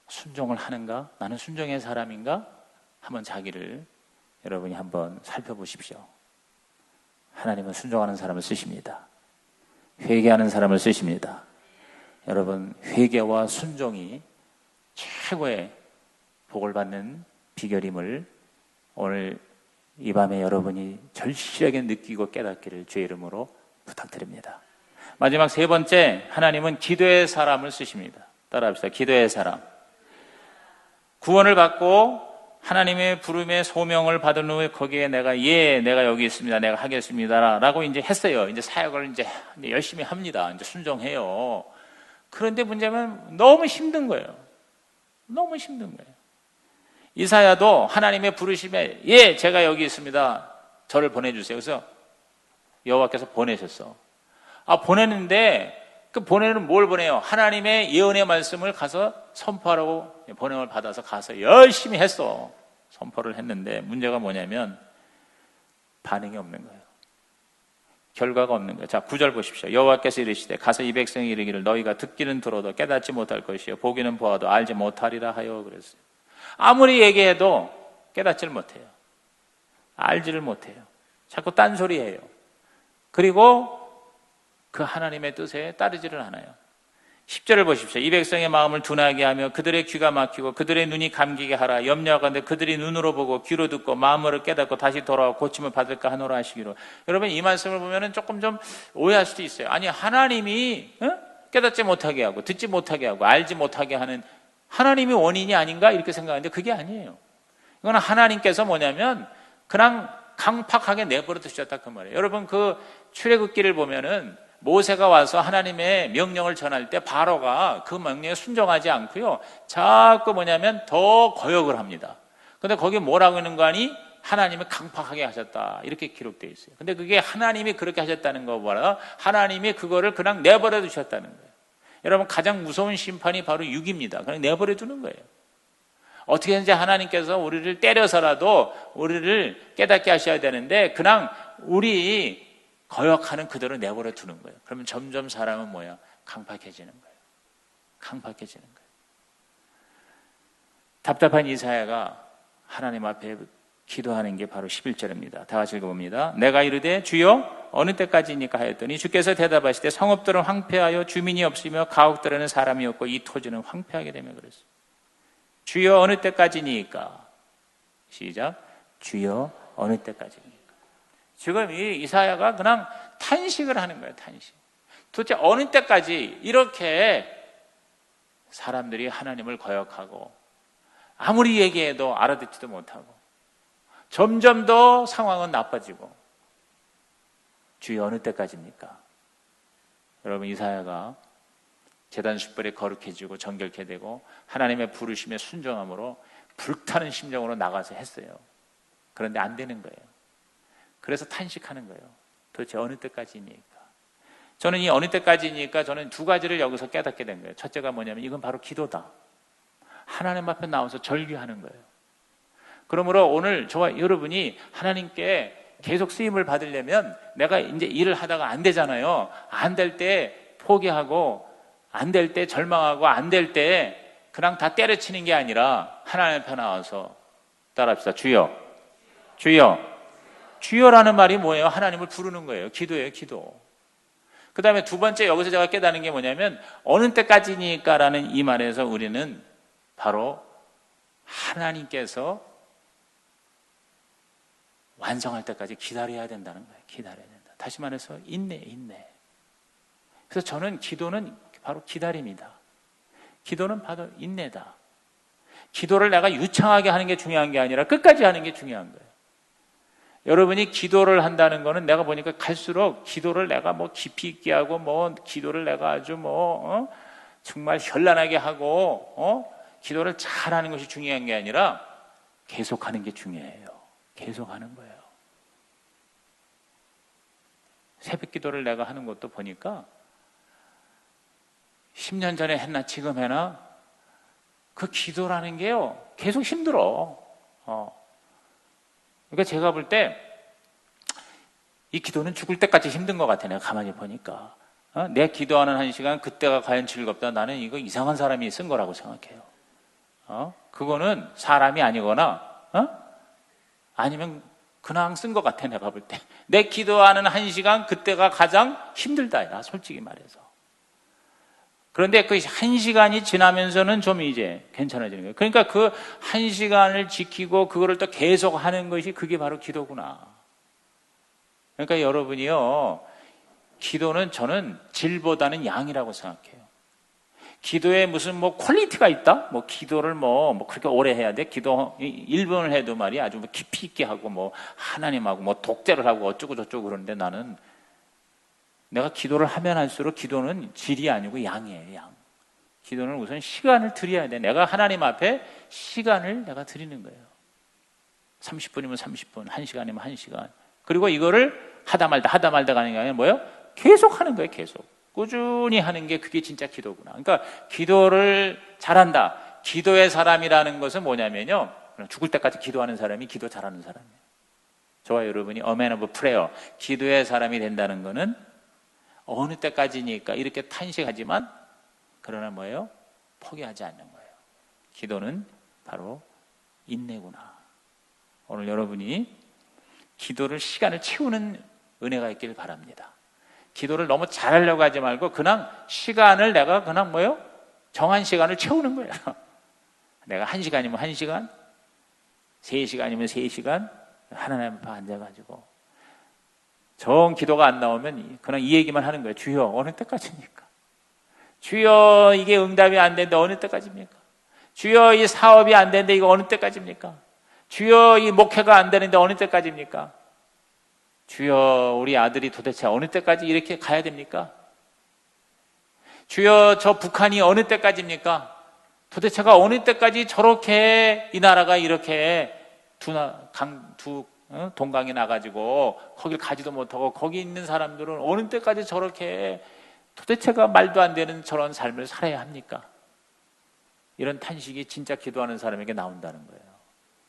순종을 하는가? 나는 순종의 사람인가? 한번 자기를 여러분이 한번 살펴보십시오. 하나님은 순종하는 사람을 쓰십니다. 회개하는 사람을 쓰십니다. 여러분, 회개와 순종이 최고의 복을 받는 비결임을 오늘 이 밤에 여러분이 절실하게 느끼고 깨닫기를 주의 이름으로 부탁드립니다. 마지막 세 번째, 하나님은 기도의 사람을 쓰십니다. 따라합시다. 기도의 사람. 구원을 받고 하나님의 부름의 소명을 받은 후에 거기에 내가 여기 있습니다. 내가 하겠습니다. 라고 이제 했어요. 이제 사역을 이제 열심히 합니다. 이제 순종해요. 그런데 문제는 너무 힘든 거예요. 너무 힘든 거예요. 이사야도 하나님의 부르심에 제가 여기 있습니다. 저를 보내주세요. 그래서 여호와께서 보내셨어. 보내는데 그 보내는 뭘 보내요? 하나님의 예언의 말씀을 가서 선포하라고 번영을 받아서 가서 열심히 했어. 선포를 했는데 문제가 뭐냐면 반응이 없는 거예요. 결과가 없는 거예요. 자, 9절 보십시오. 여호와께서 이르시되 가서 이 백성이 이르기를 너희가 듣기는 들어도 깨닫지 못할 것이요 보기는 보아도 알지 못하리라 하여 그랬어요. 아무리 얘기해도 깨닫지를 못해요. 알지를 못해요. 자꾸 딴소리해요. 그리고 그 하나님의 뜻에 따르지를 않아요. 10절을 보십시오. 이 백성의 마음을 둔하게 하며 그들의 귀가 막히고 그들의 눈이 감기게 하라. 염려하건대 그들이 눈으로 보고 귀로 듣고 마음으로 깨닫고 다시 돌아와 고침을 받을까 하노라 하시기로. 여러분, 이 말씀을 보면 조금 좀 오해할 수도 있어요. 아니, 하나님이 깨닫지 못하게 하고 듣지 못하게 하고 알지 못하게 하는 하나님이 원인이 아닌가 이렇게 생각하는데 그게 아니에요. 이건 하나님께서 뭐냐면 그냥 강팍하게 내버려 두셨다 그 말이에요. 여러분, 그 출애굽기를 보면은 모세가 와서 하나님의 명령을 전할 때 바로가 그 명령에 순종하지 않고요, 자꾸 뭐냐면 더 거역을 합니다. 근데 거기 뭐라고 하는 거 아니? 하나님이 강팍하게 하셨다 이렇게 기록되어 있어요. 근데 그게 하나님이 그렇게 하셨다는 거보다 하나님이 그거를 그냥 내버려 두셨다는 거예요. 여러분, 가장 무서운 심판이 바로 육입니다. 그냥 내버려 두는 거예요. 어떻게든지 하나님께서 우리를 때려서라도 우리를 깨닫게 하셔야 되는데 그냥 우리 거역하는 그대로 내버려 두는 거예요. 그러면 점점 사람은 뭐야? 강팍해지는 거예요. 강팍해지는 거예요. 답답한 이사야가 하나님 앞에 기도하는 게 바로 11절입니다. 다 같이 읽어봅니다. 내가 이르되 주여 어느 때까지입니까 하였더니 주께서 대답하시되 성읍들은 황폐하여 주민이 없으며 가옥들에는 사람이 없고 이 토지는 황폐하게 되며 그랬어요. 주여 어느 때까지니까? 시작. 주여 어느 때까지니까? 지금 이 이사야가 그냥 탄식을 하는 거예요. 탄식. 도대체 어느 때까지 이렇게 사람들이 하나님을 거역하고 아무리 얘기해도 알아듣지도 못하고 점점 더 상황은 나빠지고 주여 어느 때까지입니까? 여러분, 이사야가 제단 숯불에 거룩해지고 정결케 되고 하나님의 부르심에 순종함으로 불타는 심정으로 나가서 했어요. 그런데 안 되는 거예요. 그래서 탄식하는 거예요. 도대체 어느 때까지입니까? 저는 이 어느 때까지니까 저는 두 가지를 여기서 깨닫게 된 거예요. 첫째가 뭐냐면 이건 바로 기도다. 하나님 앞에 나와서 절규하는 거예요. 그러므로 오늘 저와 여러분이 하나님께 계속 쓰임을 받으려면 내가 이제 일을 하다가 안 되잖아요. 안 될 때 포기하고 안 될 때 절망하고 안 될 때 그냥 다 때려치는 게 아니라 하나님 앞에 나와서 따라합시다. 주여. 주여. 주여라는 말이 뭐예요? 하나님을 부르는 거예요. 기도예요. 기도. 그 다음에 두 번째 여기서 제가 깨닫는 게 뭐냐면 어느 때까지니까 라는 이 말에서 우리는 바로 하나님께서 완성할 때까지 기다려야 된다는 거예요. 기다려야 된다. 다시 말해서 인내. 그래서 저는 기도는 바로 기다림이다. 기도는 바로 인내다. 기도를 내가 유창하게 하는 게 중요한 게 아니라 끝까지 하는 게 중요한 거예요. 여러분이 기도를 한다는 거는 내가 보니까 갈수록 기도를 내가 뭐 깊이 있게 하고 뭐 기도를 내가 아주 뭐 정말 현란하게 하고 기도를 잘하는 것이 중요한 게 아니라 계속하는 게 중요해요. 계속하는 거예요. 새벽 기도를 내가 하는 것도 보니까 10년 전에 했나 지금 해나 그 기도라는 게요 계속 힘들어. 그러니까 제가 볼 때 이 기도는 죽을 때까지 힘든 것 같아. 내가 가만히 보니까 내 기도하는 1시간 그때가 과연 즐겁다. 나는 이거 이상한 사람이 쓴 거라고 생각해요. 그거는 사람이 아니거나 아니면 그냥 쓴 것 같아. 내가 볼 때 내 기도하는 1시간 그때가 가장 힘들다. 야, 솔직히 말해서. 그런데 그 1시간이 지나면서는 좀 이제 괜찮아지는 거예요. 그러니까 그 1시간을 지키고 그거를 또 계속 하는 것이 그게 바로 기도구나. 그러니까 여러분이요, 기도는 저는 질보다는 양이라고 생각해요. 기도에 무슨 뭐 퀄리티가 있다? 뭐 기도를 뭐 그렇게 오래 해야 돼? 기도 1분을 해도 말이야 아주 깊이 있게 하고 뭐 하나님하고 뭐 독대를 하고 어쩌고 저쩌고 그러는데 나는 내가 기도를 하면 할수록 기도는 질이 아니고 양이에요, 양. 기도는 우선 시간을 드려야 돼. 내가 하나님 앞에 시간을 내가 드리는 거예요. 30분이면 30분, 1시간이면 1시간. 그리고 이거를 하다 말다 가는 게 아니라 뭐예요? 계속 하는 거예요, 계속. 꾸준히 하는 게 그게 진짜 기도구나. 그러니까 기도를 잘한다. 기도의 사람이라는 것은 뭐냐면요. 죽을 때까지 기도하는 사람이 기도 잘하는 사람이에요. 저와 여러분이 A man of prayer, 기도의 사람이 된다는 것은 어느 때까지니까 이렇게 탄식하지만 그러나 뭐예요? 포기하지 않는 거예요. 기도는 바로 인내구나. 오늘 여러분이 기도를 시간을 채우는 은혜가 있길 바랍니다. 기도를 너무 잘하려고 하지 말고 그냥 시간을 내가 그냥 뭐예요? 정한 시간을 채우는 거예요. 내가 1시간이면 1시간, 3시간이면 3시간 하나님 앞에 앉아가지고 정 기도가 안 나오면 그냥 이 얘기만 하는 거예요. 주여 어느 때까지입니까? 주여 이게 응답이 안 되는데 어느 때까지입니까? 주여 이 사업이 안 되는데 이거 어느 때까지입니까? 주여 이 목회가 안 되는데 어느 때까지입니까? 주여 우리 아들이 도대체 어느 때까지 이렇게 가야 됩니까? 주여 저 북한이 어느 때까지입니까? 도대체가 어느 때까지 저렇게 이 나라가 이렇게 두 동강이 나가지고 거길 가지도 못하고 거기 있는 사람들은 어느 때까지 저렇게 도대체가 말도 안 되는 저런 삶을 살아야 합니까? 이런 탄식이 진짜 기도하는 사람에게 나온다는 거예요.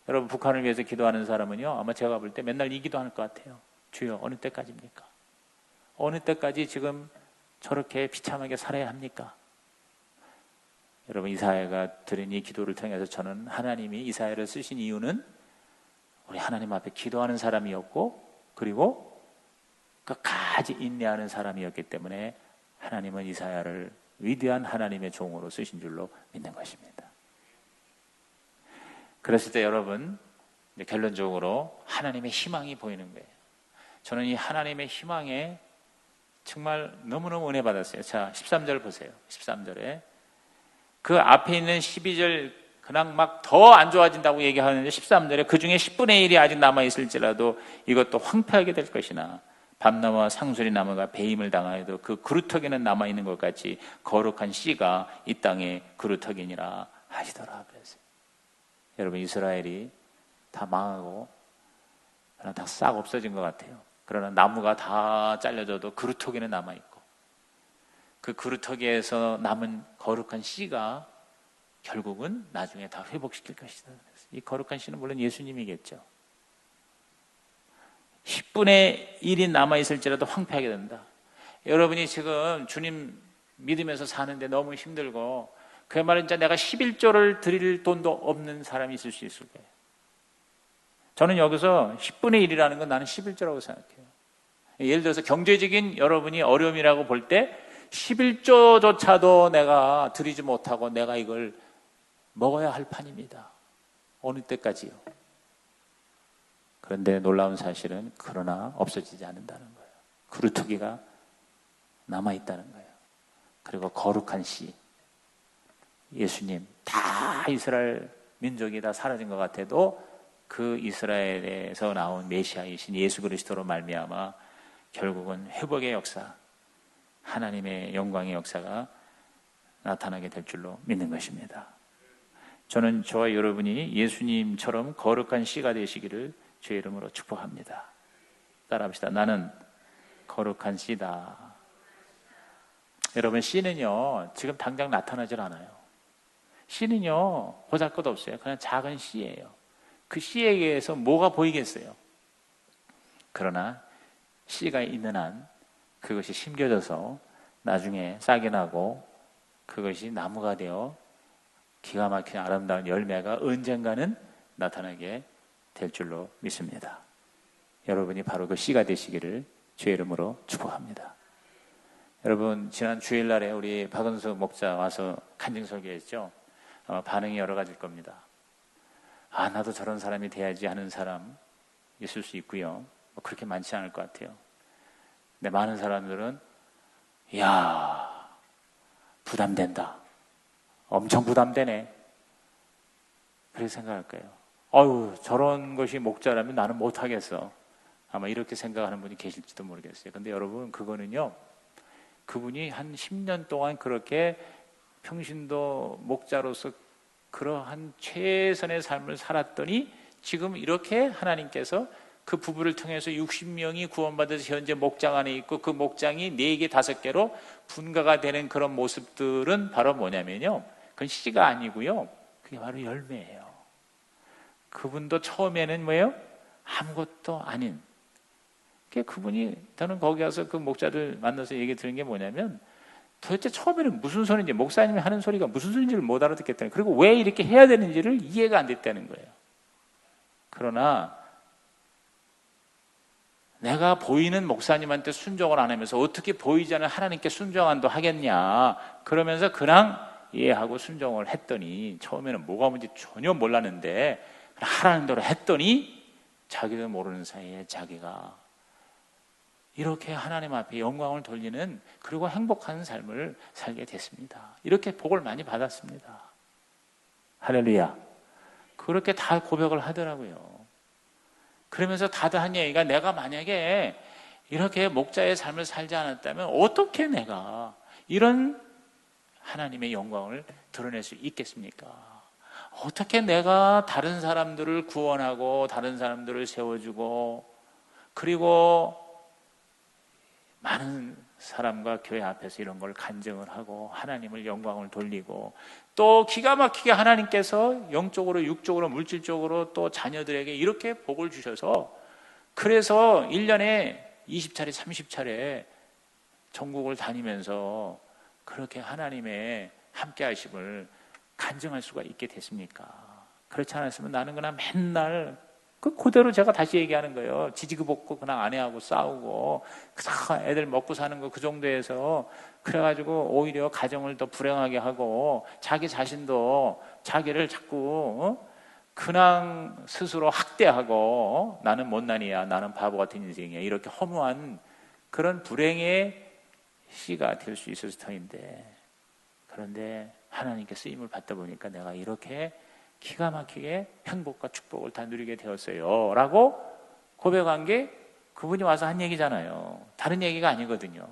여러분 북한을 위해서 기도하는 사람은요 아마 제가 볼 때 맨날 이 기도할 것 같아요. 주여 어느 때까지입니까? 어느 때까지 지금 저렇게 비참하게 살아야 합니까? 여러분 이사야가 드린 이 기도를 통해서 저는 하나님이 이사야를 쓰신 이유는 우리 하나님 앞에 기도하는 사람이었고 그리고 끝까지 인내하는 사람이었기 때문에 하나님은 이사야를 위대한 하나님의 종으로 쓰신 줄로 믿는 것입니다. 그랬을 때 여러분 결론적으로 하나님의 희망이 보이는 거예요. 저는 이 하나님의 희망에 정말 너무너무 은혜 받았어요. 자, 13절 보세요. 13절에 그 앞에 있는 12절 그냥 막 더 안 좋아진다고 얘기하는데 13절에 그 중에 10분의 1이 아직 남아있을지라도 이것도 황폐하게 될 것이나 밤나무와 상수리 나무가 배임을 당하여도 그 그루터기는 남아있는 것 같이 거룩한 씨가 이 땅에 그루터기니라 하시더라 그랬어요. 여러분 이스라엘이 다 망하고 다 싹 없어진 것 같아요. 그러나 나무가 다 잘려져도 그루터기는 남아있고 그 그루터기에서 남은 거룩한 씨가 결국은 나중에 다 회복시킬 것이다. 이 거룩한 씨는 물론 예수님이겠죠. 10분의 1이 남아있을지라도 황폐하게 된다. 여러분이 지금 주님 믿으면서 사는데 너무 힘들고 그야말로 진짜 내가 11조를 드릴 돈도 없는 사람이 있을 수 있을 거예요. 저는 여기서 10분의 1이라는 건 나는 11조라고 생각해요. 예를 들어서 경제적인 여러분이 어려움이라고 볼 때 11조조차도 내가 드리지 못하고 내가 이걸 먹어야 할 판입니다. 어느 때까지요? 그런데 놀라운 사실은 그러나 없어지지 않는다는 거예요. 그루터기가 남아있다는 거예요. 그리고 거룩한 씨 예수님 다 이스라엘 민족이 다 사라진 것 같아도 그 이스라엘에서 나온 메시아이신 예수 그리스도로 말미암아 결국은 회복의 역사, 하나님의 영광의 역사가 나타나게 될 줄로 믿는 것입니다. 저는 저와 여러분이 예수님처럼 거룩한 씨가 되시기를 주의 이름으로 축복합니다. 따라합시다. 나는 거룩한 씨다. 여러분, 씨는요 지금 당장 나타나질 않아요. 씨는요 보잘것없어요. 그냥 작은 씨예요. 그 씨에 의해서 뭐가 보이겠어요? 그러나 씨가 있는 한 그것이 심겨져서 나중에 싹이 나고 그것이 나무가 되어 기가 막힌 아름다운 열매가 언젠가는 나타나게 될 줄로 믿습니다. 여러분이 바로 그 씨가 되시기를 주의 이름으로 축복합니다. 여러분, 지난 주일날에 우리 박은수 목사 와서 간증 설교했죠. 반응이 여러 가지일 겁니다. 나도 저런 사람이 돼야지 하는 사람 있을 수 있고요. 그렇게 많지 않을 것 같아요. 근데 많은 사람들은 이야, 부담된다. 엄청 부담되네. 그렇게 생각할 거예요. 어휴, 저런 것이 목자라면 나는 못하겠어. 아마 이렇게 생각하는 분이 계실지도 모르겠어요. 근데 여러분, 그거는요, 그분이 한 10년 동안 그렇게 평신도 목자로서 그러한 최선의 삶을 살았더니 지금 이렇게 하나님께서 그 부부를 통해서 60명이 구원받아서 현재 목장 안에 있고 그 목장이 4개, 5개로 분가가 되는 그런 모습들은 바로 뭐냐면요, 그건 씨가 아니고요, 그게 바로 열매예요. 그분도 처음에는 뭐예요? 아무것도 아닌. 그분이, 저는 거기 가서 그 목자들 만나서 얘기 들은 게 뭐냐면 도대체 처음에는 무슨 소리인지, 목사님이 하는 소리가 무슨 소리인지를 못 알아듣겠다는, 그리고 왜 이렇게 해야 되는지를 이해가 안 됐다는 거예요. 그러나 내가 보이는 목사님한테 순종을 안 하면서 어떻게 보이지 않는 하나님께 순종한도 하겠냐, 그러면서 그냥 이해하고 순종을 했더니 처음에는 뭐가 뭔지 전혀 몰랐는데 하라는 대로 했더니 자기도 모르는 사이에 자기가 이렇게 하나님 앞에 영광을 돌리는, 그리고 행복한 삶을 살게 됐습니다. 이렇게 복을 많이 받았습니다. 할렐루야. 그렇게 다 고백을 하더라고요. 그러면서 다들 한 얘기가, 내가 만약에 이렇게 목자의 삶을 살지 않았다면 어떻게 내가 이런 하나님의 영광을 드러낼 수 있겠습니까? 어떻게 내가 다른 사람들을 구원하고 다른 사람들을 세워주고 그리고 많은 사람과 교회 앞에서 이런 걸 간증을 하고 하나님을 영광을 돌리고 또 기가 막히게 하나님께서 영적으로, 육적으로, 물질적으로 또 자녀들에게 이렇게 복을 주셔서, 그래서 1년에 20차례, 30차례 전국을 다니면서 그렇게 하나님의 함께 하심을 간증할 수가 있게 됐습니까? 그렇지 않았으면 나는 그냥 맨날 그대로 제가 다시 얘기하는 거예요. 지지그볶고 그냥 아내하고 싸우고 애들 먹고 사는 거 그 정도에서, 그래가지고 오히려 가정을 더 불행하게 하고 자기 자신도 자기를 자꾸 그냥 스스로 학대하고 나는 못난이야, 나는 바보 같은 인생이야, 이렇게 허무한 그런 불행의 씨가 될 수 있을 터인데, 그런데 하나님께 쓰임을 받다 보니까 내가 이렇게 기가 막히게 행복과 축복을 다 누리게 되었어요 라고 고백한 게 그분이 와서 한 얘기잖아요. 다른 얘기가 아니거든요.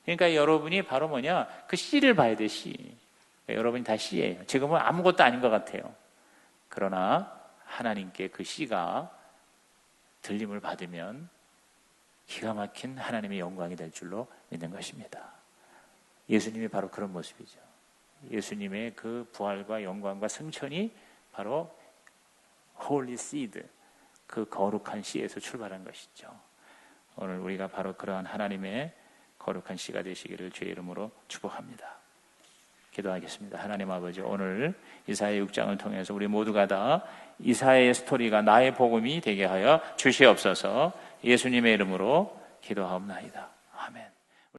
그러니까 여러분이 바로 뭐냐, 그 씨를 봐야 돼, 씨. 그러니까 여러분이 다 씨예요. 지금은 아무것도 아닌 것 같아요. 그러나 하나님께 그 씨가 들림을 받으면 기가 막힌 하나님의 영광이 될 줄로 믿는 것입니다. 예수님이 바로 그런 모습이죠. 예수님의 그 부활과 영광과 승천이 바로 Holy Seed, 그 거룩한 씨에서 출발한 것이죠. 오늘 우리가 바로 그러한 하나님의 거룩한 씨가 되시기를 주의 이름으로 축복합니다. 기도하겠습니다. 하나님 아버지, 오늘 이사야 6장을 통해서 우리 모두가 다 이사야의 스토리가 나의 복음이 되게 하여 주시옵소서. 예수님의 이름으로 기도하옵나이다. 아멘.